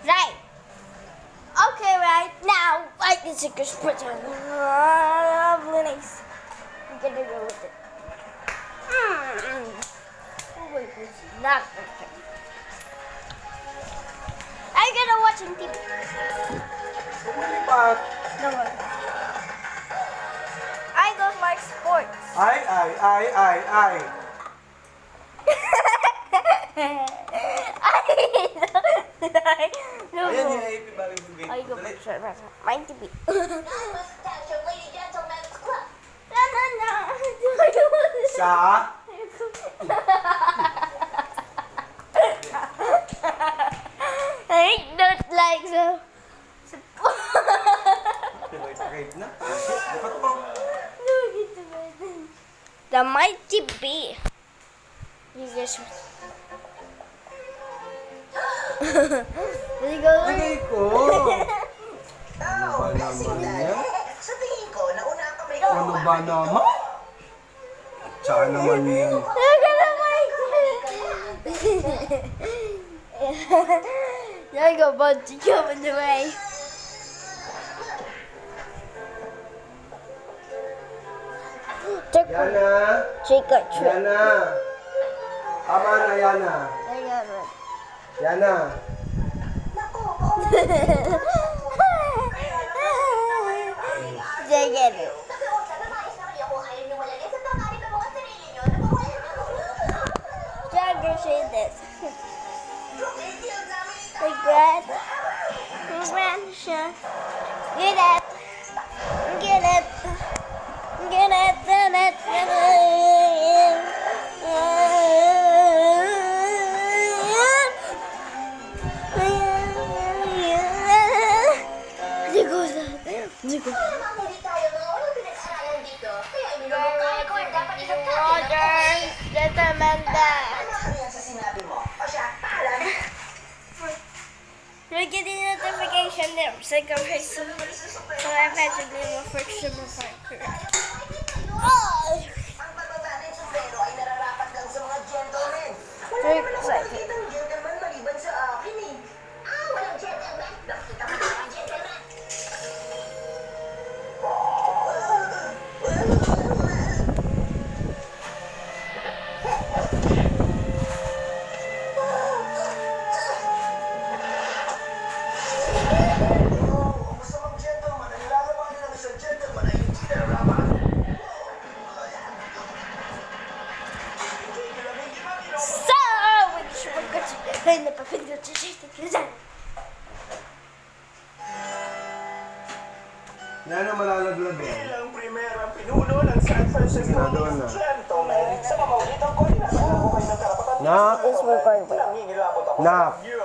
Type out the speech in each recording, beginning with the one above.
Right. Okay, right now, I can take a sprint. Lovely nice. I'm gonna go with it. Oh, wait, it's not perfect. I'm gonna watch on TV. Lumipat. No more. I don't like sports. Ay. No Ayan more. yung AP bagay mo game. I go Dali. for mine TV. Attention, ladies and gentlemen, club. No. Sa? I don't like so. Great na. Dapat mo. The mighty bee. You just. Let's go. Lagay ko. Ano ba naman yan? Sa tingin ko, nauna ang kamay ko. Ano ba naman? Saan naman yan? Look at the mighty. There you go, bud. Come in the way. Yana. Trick or treat. Yana. Tama na, Yana. There you go. Yana. There you go. Nakiusap na mais na kayo kung ayaw niyo malagay sa pangalit ng mga sarili niyo na mawalan niyo. Jagger say this. Tumigil namin ito. Regret. Convention. Get it. Get it. Get it. Get it. Get it. Mamuli tayo mga walang pinag-aralan dito. Kaya inulungkay ko at dapat isang Roger, gentlemen, that. Ano yan sa sinabi mo? O siya, paalam. You're getting a notification there. Second person. So I've had to do a friction fighter. Ang pagbaba ng sombrero ay nararapat lang sa mga gentlemen. Very excited. Nakita ng gentleman maliban sa akin eh. Walang gentleman. Nakita mo na ang gentleman. Ang masamang gentleman ay lalabanin ng isang gentleman ay hindi nararapat. So, which we're going to play the papilio to see the design. Yana malalaglag yan. Bilang primerang pinuno ng San Francisco Ginagawa na. Gentlemen, sa pamamagitan ko, inasalan ko kayo ng karapatan Nak. It's recording. nangingilabot ako Nak. sa inyo.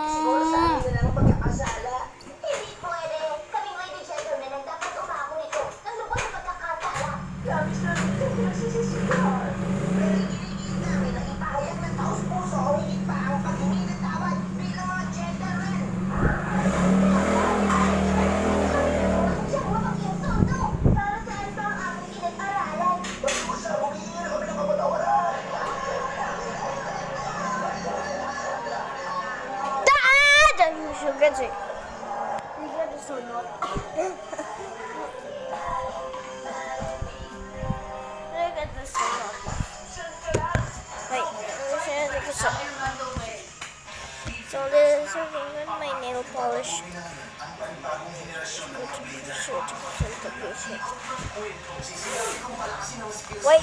Siguro sa akin na lang ang pagkakasala. Hindi pwede. Kaming lady gentleman ang dapat umako nito. Nang lubos na pagkakasala. Labis na rin ito pinagsisisihan. Pero iniligid namin na ipahayag ng taos puso o higit pa ang pag-ibig at tawad bilang mga gentleman. Bakit siya mapakiyang todo? Para saan pa ang aking pinag-aralan? Basta humingi na kami ng kapatawaran. Dad! You should get it. You get it so not. Look at this so not. Wait, we should take a shot. So this is something with my nail polish. Wait.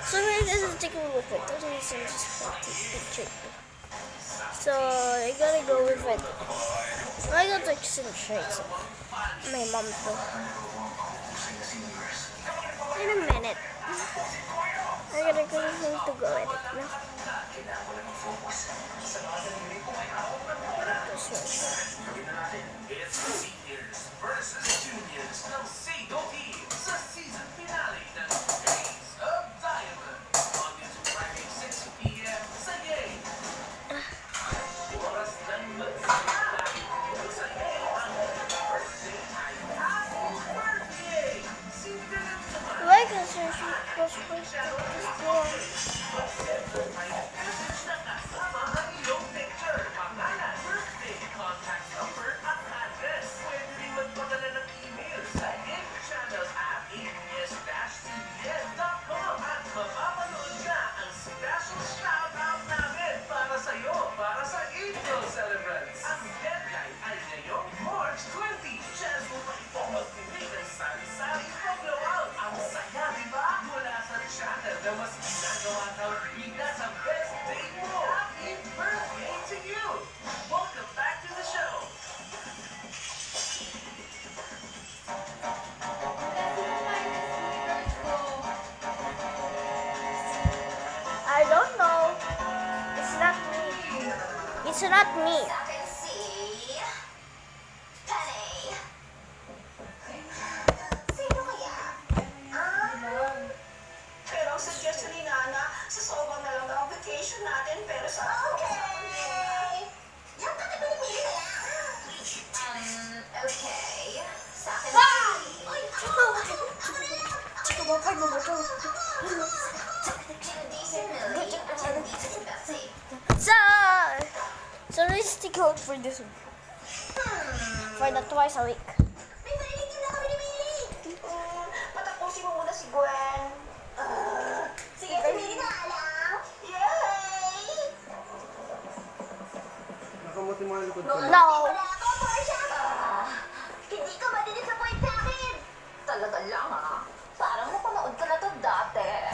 So this is taking a look at this and just want to picture. So I gotta go with it. I got like some shirts. My mom too. In a minute. I gotta go home to go edit now. This one. can search because first this one. Nakasama ang iyong picture, pangalan, birthday, contact number, at address. Pwede rin magpadala ng email sa info-channel@abs-cbn.com at mapapanood na ang special shoutout namin para sa'yo, para sa Angel Celebrants. Ang deadline ay ngayong March 20. Chance mo pa ito magpinig ng sari-sari pag-blowout. Ang saya, di ba? Mula sa channel na mas ginagawa kang bida sa best day mo. Happy birthday to you! Welcome back to the show! I don't know. It's not me. It's not me. I can see Penny. Sino kaya? Pero ang suggestion ni Nana, sa soba na lang ang vacation natin, pero sa... Okay. Yung tabi pinipili na lang. Okay. Sa akin si... Uy, ako na lang. Chika, bapay mo ba ito? Candice and Millie. Candice and Bessie. So let's stick out for this one. For the twice a week. May malilitin na kami ni Millie. Patapusin mo muna si Gwen. Sige, si Millie na alam. Yay! Nakamuti mga likod ko. No. Wala ako, Portia. Hindi ka madidisappoint sa akin. Talaga lang, ha? Parang napanood ko na to dati.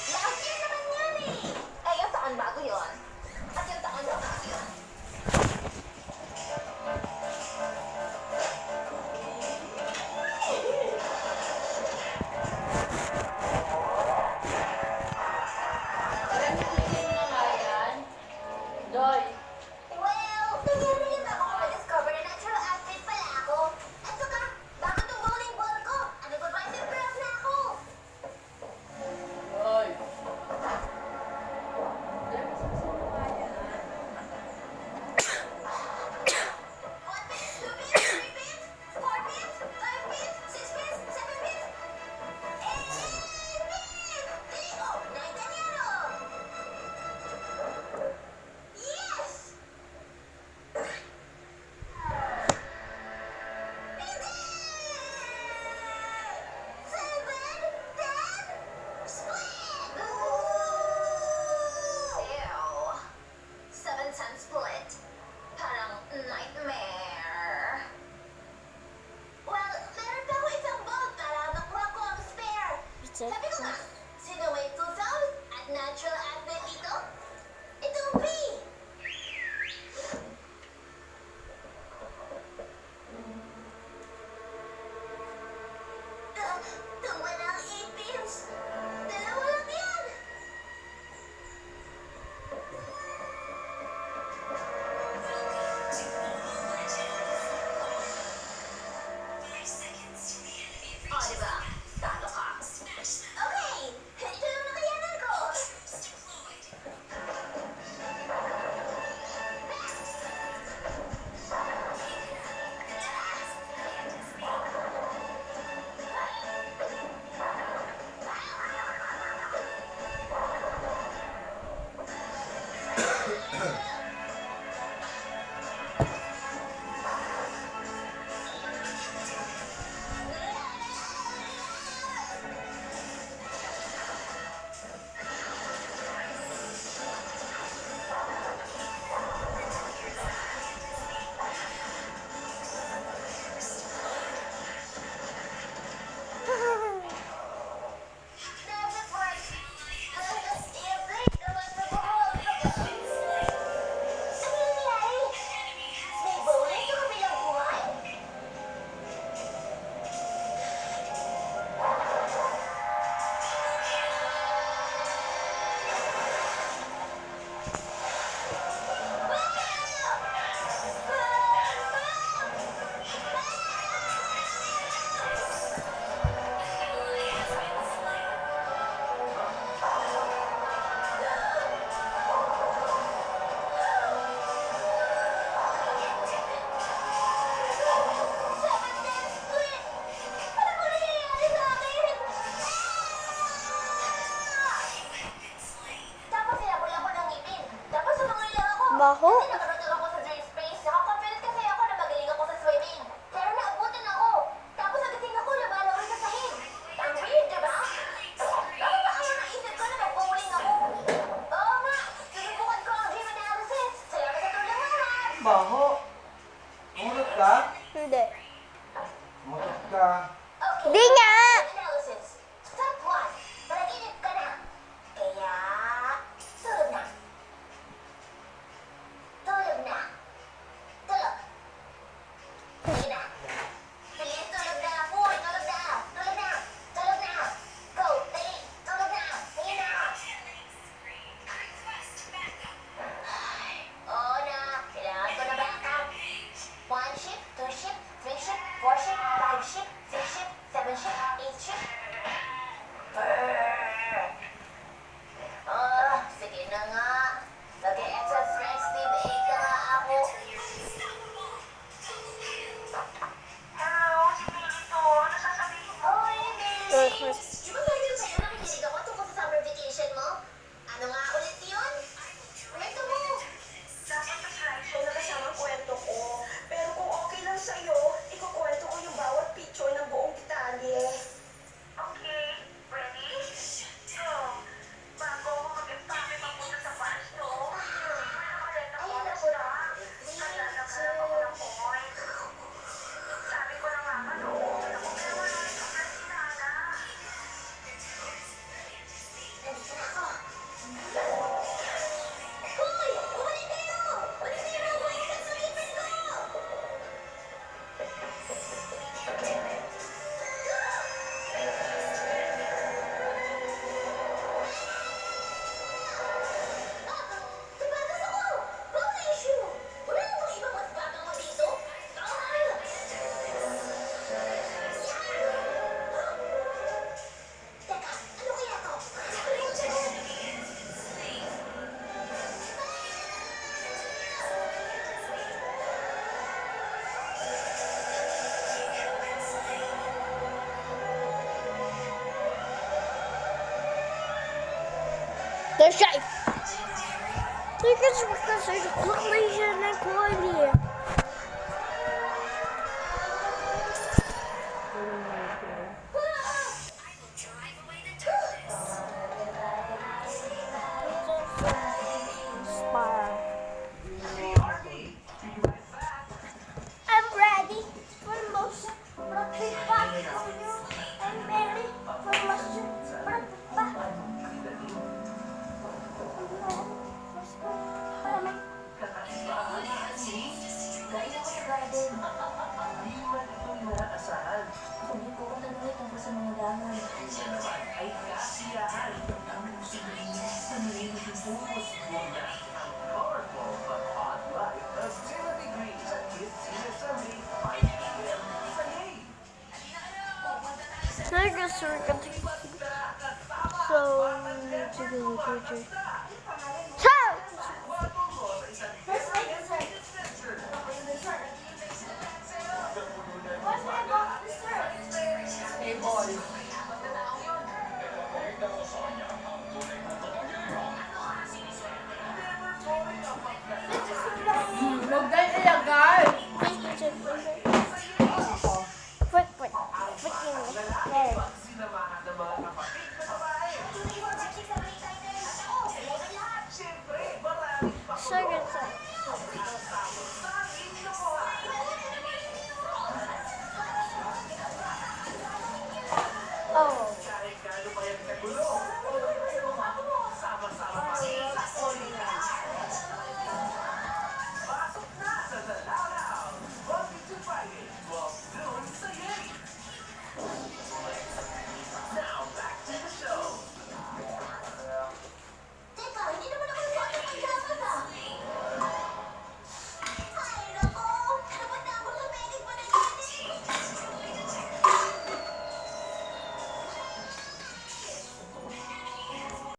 Last year naman yan, eh. Eh, yung taon bago yun. At yung taon na bago yun. Well, nangyari yun ako kung na-discover na natural athlete pala ako. At saka, bago tong bowling ball ko, ano ba ba yung quick. Di ba sabi ko sa'yo nakikinig ako tungkol sa summer vacation mo? Ano nga ulit yun? Kwento mo! Dapat sa slideshow na kasama ang kwento ko. Pero kung okay lang sa'yo, ikukwento ko yung bawat picture ng buong detalye. Okay, ready? So, bago ako mag-empake papunta sa pasto, ayun na po na. Naglalagyan ako ng point. Sabi ko na nga ba, noon ako kaya wala ito na sinana. Nandito na ako. Hoy! Bumalik kayo! Balik kayo na! Bumalik ka sa lipin ko! Tabatas ako! Bawal issue! Wala namang ibang mas batang mo dito? Teka, ano kaya to? De schijf. Ik kan ze nog lezen en gooien. I'm ready for the most productive part of you. I'm ready for the most productive part. Ay kasiyahan ang musulinis sa nililibubos mo na ang colorful but hot life of 0 degrees at Kids Senior Sunday 5 p.m. sa Yay! There goes the record. So, to the picture. Ciao! Let's make this right. What's my box dessert? Hey, boy. Huwag kayo ilagay. Quick, quick. Freaking. There.